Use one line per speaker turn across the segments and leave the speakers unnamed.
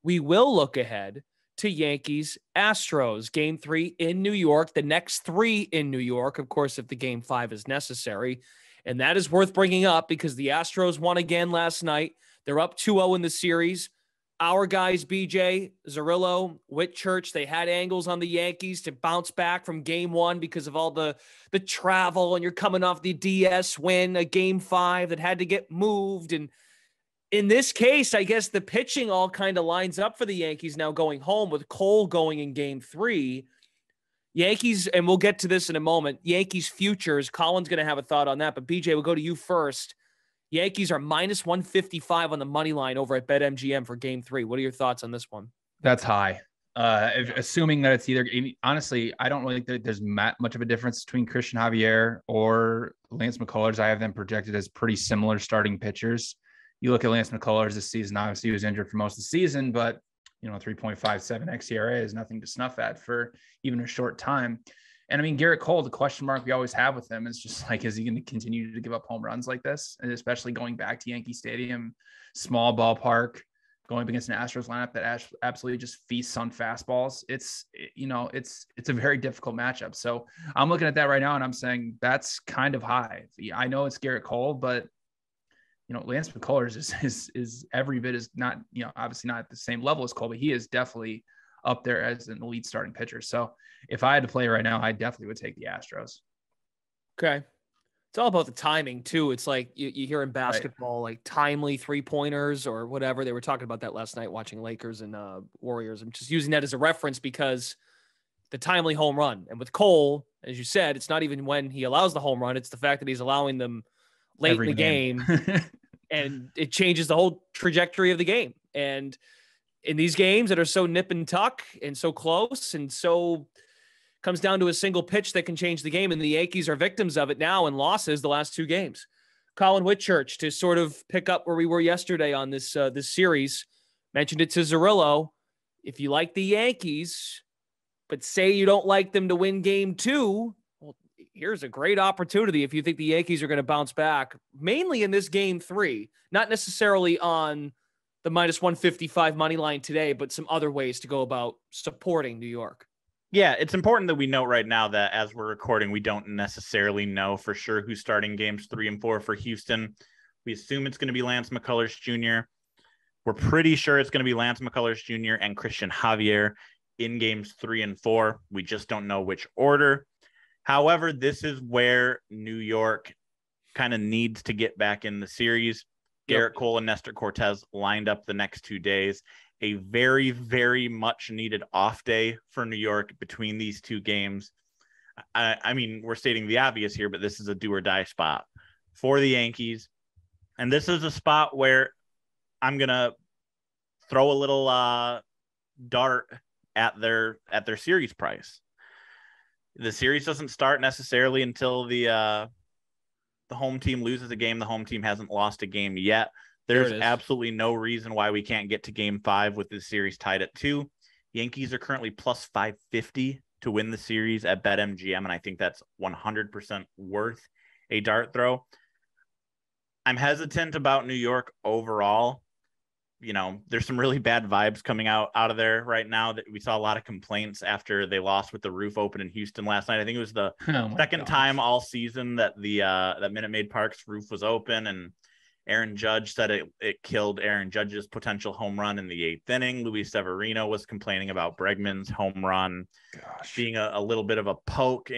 we will look ahead to Yankees Astros game 3 in New York, the next 3 in New York, of course, if the game 5 is necessary. And that is worth bringing up because the Astros won again last night. They're up 2-0 in the series. Our guys, BJ, Zerillo, Whitchurch, they had angles on the Yankees to bounce back from game 1 because of all the travel, and you're coming off the DS win, a game 5 that had to get moved. And in this case, I guess the pitching all kind of lines up for the Yankees now going home with Cole going in game 3. Yankees, and we'll get to this in a moment, Yankees futures, Colin's going to have a thought on that, but BJ, we'll go to you first. Yankees are minus 155 on the money line over at BetMGM for game 3. What are your thoughts on this one?
That's high. Assuming that it's either, honestly, I don't really think there's much of a difference between Christian Javier or Lance McCullers. I have them projected as pretty similar starting pitchers. You look at Lance McCullers this season, obviously he was injured for most of the season, but 3.57 xERA is nothing to snuff at for even a short time. And I mean, Garrett Cole, the question mark we always have with him is just like, is he going to continue to give up home runs like this? And especially going back to Yankee Stadium, small ballpark, going up against an Astros lineup that absolutely just feasts on fastballs. It's a very difficult matchup. So I'm looking at that right now and I'm saying that's kind of high. I know it's Garrett Cole, but Lance McCullers is every bit as not, obviously not at the same level as Cole, but he is definitely up there as an elite starting pitcher. So if I had to play right now, I definitely would take the Astros.
Okay. It's all about the timing too. It's like you hear in basketball, like timely 3-pointers or whatever. They were talking about that last night watching Lakers and Warriors. I'm just using that as a reference because the timely home run. And with Cole, as you said, it's not even when he allows the home run. It's the fact that he's allowing them late in the game. And it changes the whole trajectory of the game. And in these games that are so nip and tuck and so close and so comes down to a single pitch that can change the game. And the Yankees are victims of it now in losses the last 2 games. Colin Whitchurch, to sort of pick up where we were yesterday on this series, mentioned it to Zerillo. If you like the Yankees, but say you don't like them to win game 2, well, here's a great opportunity if you think the Yankees are going to bounce back, mainly in this game 3, not necessarily on the minus 155 money line today, but some other ways to go about supporting New York.
Yeah, it's important that we note right now that as we're recording, we don't necessarily know for sure who's starting games 3 and 4 for Houston. We assume it's going to be Lance McCullers Jr. We're pretty sure it's going to be Lance McCullers Jr. and Christian Javier in games 3 and 4. We just don't know which order. However, this is where New York kind of needs to get back in the series. Garrett Cole and Nestor Cortez lined up the next 2 days. A very, very much needed off day for New York between these 2 games. I mean, we're stating the obvious here, but this is a do or die spot for the Yankees. And this is a spot where I'm going to throw a little dart at their series price. The series doesn't start necessarily until the home team loses a game. The home team hasn't lost a game yet. There's absolutely no reason why we can't get to game 5 with this series tied at 2. Yankees are currently plus 550 to win the series at BetMGM, and I think that's 100% worth a dart throw. I'm hesitant about New York overall. There's some really bad vibes coming out of there right now. That we saw a lot of complaints after they lost with the roof open in Houston last night. I think it was the second time all season that that Minute Maid Park's roof was open, and Aaron Judge said it killed Aaron Judge's potential home run in the 8th inning. Luis Severino was complaining about Bregman's home run being a little bit of a poke.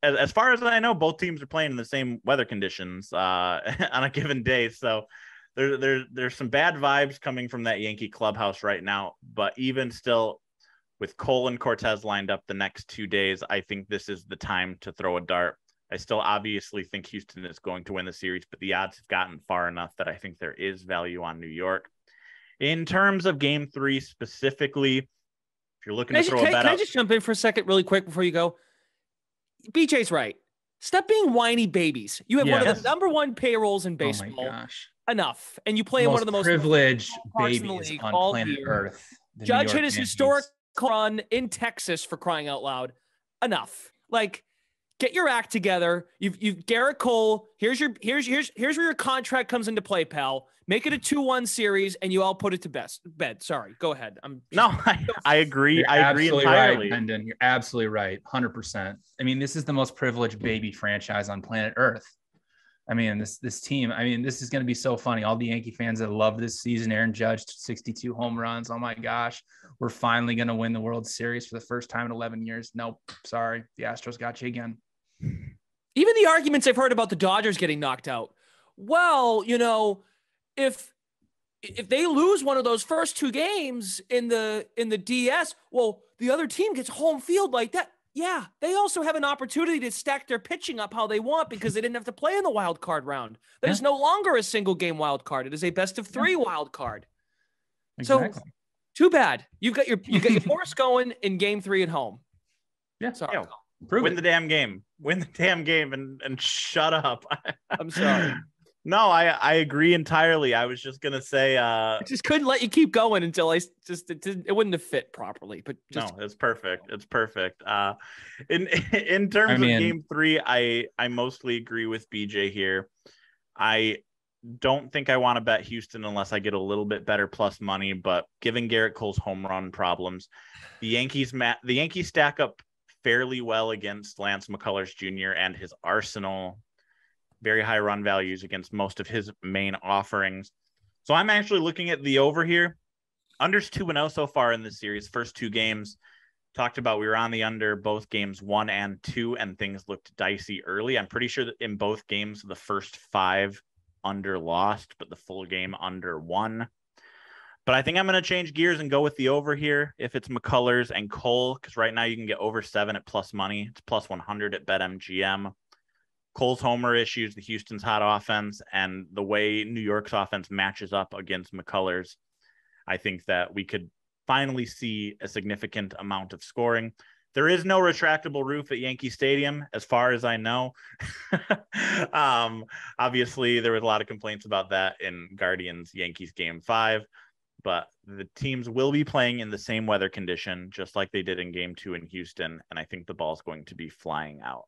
As far as I know, both teams are playing in the same weather conditions on a given day. So there's some bad vibes coming from that Yankee clubhouse right now. But even still, with Cole and Cortez lined up the next 2 days, I think this is the time to throw a dart. I still obviously think Houston is going to win the series, but the odds have gotten far enough that I think there is value on New York. In terms of game 3 specifically, if you're looking to throw a bet out.
Can I just jump in for a second really quick before you go? BJ's right. Stop being whiny babies. You have one of the number 1 payrolls in baseball.
Oh my gosh.
Enough. And you play in one of the most
privileged babies on planet Earth.
Judge hit his historic run in Texas, for crying out loud. Enough. Like, get your act together. You've Garrett Cole. Here's where your contract comes into play, pal. Make it a 2-1 series, and you all put it to bed. Sorry, go ahead.
I agree.
You're
I agree
absolutely
entirely.
right, Hendon. You're absolutely right. 100%. I mean, this is the most privileged baby franchise on planet Earth. I mean, this team, this is going to be so funny. All the Yankee fans that love this season, Aaron Judge, 62 home runs. Oh my gosh, we're finally going to win the World Series for the first time in 11 years. Nope. Sorry. The Astros got you again.
Even the arguments I've heard about the Dodgers getting knocked out. Well, if they lose one of those first 2 games in the DS, well, the other team gets home field like that. Yeah, they also have an opportunity to stack their pitching up how they want because they didn't have to play in the wild card round. That is no longer a single game wild card. It is a best of 3 wild card. Exactly. So too bad. You got your force going in game 3 at home.
Yeah. Sorry. Win the damn game. Win the damn game and shut up.
I'm sorry.
No, I agree entirely. I was just gonna say
I just couldn't let you keep going until it wouldn't have fit properly. But
no, it's perfect. It's perfect. In terms of game 3, I mostly agree with BJ here. I don't think I want to bet Houston unless I get a little bit better plus money, but given Garrett Cole's home run problems, the Yankees stack up fairly well against Lance McCullers Jr. and his arsenal. Very high run values against most of his main offerings. So I'm actually looking at the over here. Under's 2-0 so far in this series. First 2 games talked about, we were on the under both games 1 and 2, and things looked dicey early. I'm pretty sure that in both games, the first 5 under lost, but the full game under won. But I think I'm going to change gears and go with the over here if it's McCullers and Cole, because right now you can get over 7 at plus money. It's plus 100 at BetMGM. Cole's homer issues, the Houston's hot offense, and the way New York's offense matches up against McCullers, I think that we could finally see a significant amount of scoring. There is no retractable roof at Yankee Stadium, as far as I know. Obviously, there was a lot of complaints about that in Guardians-Yankees Game 5, but the teams will be playing in the same weather condition, just like they did in Game 2 in Houston, and I think the ball's going to be flying out.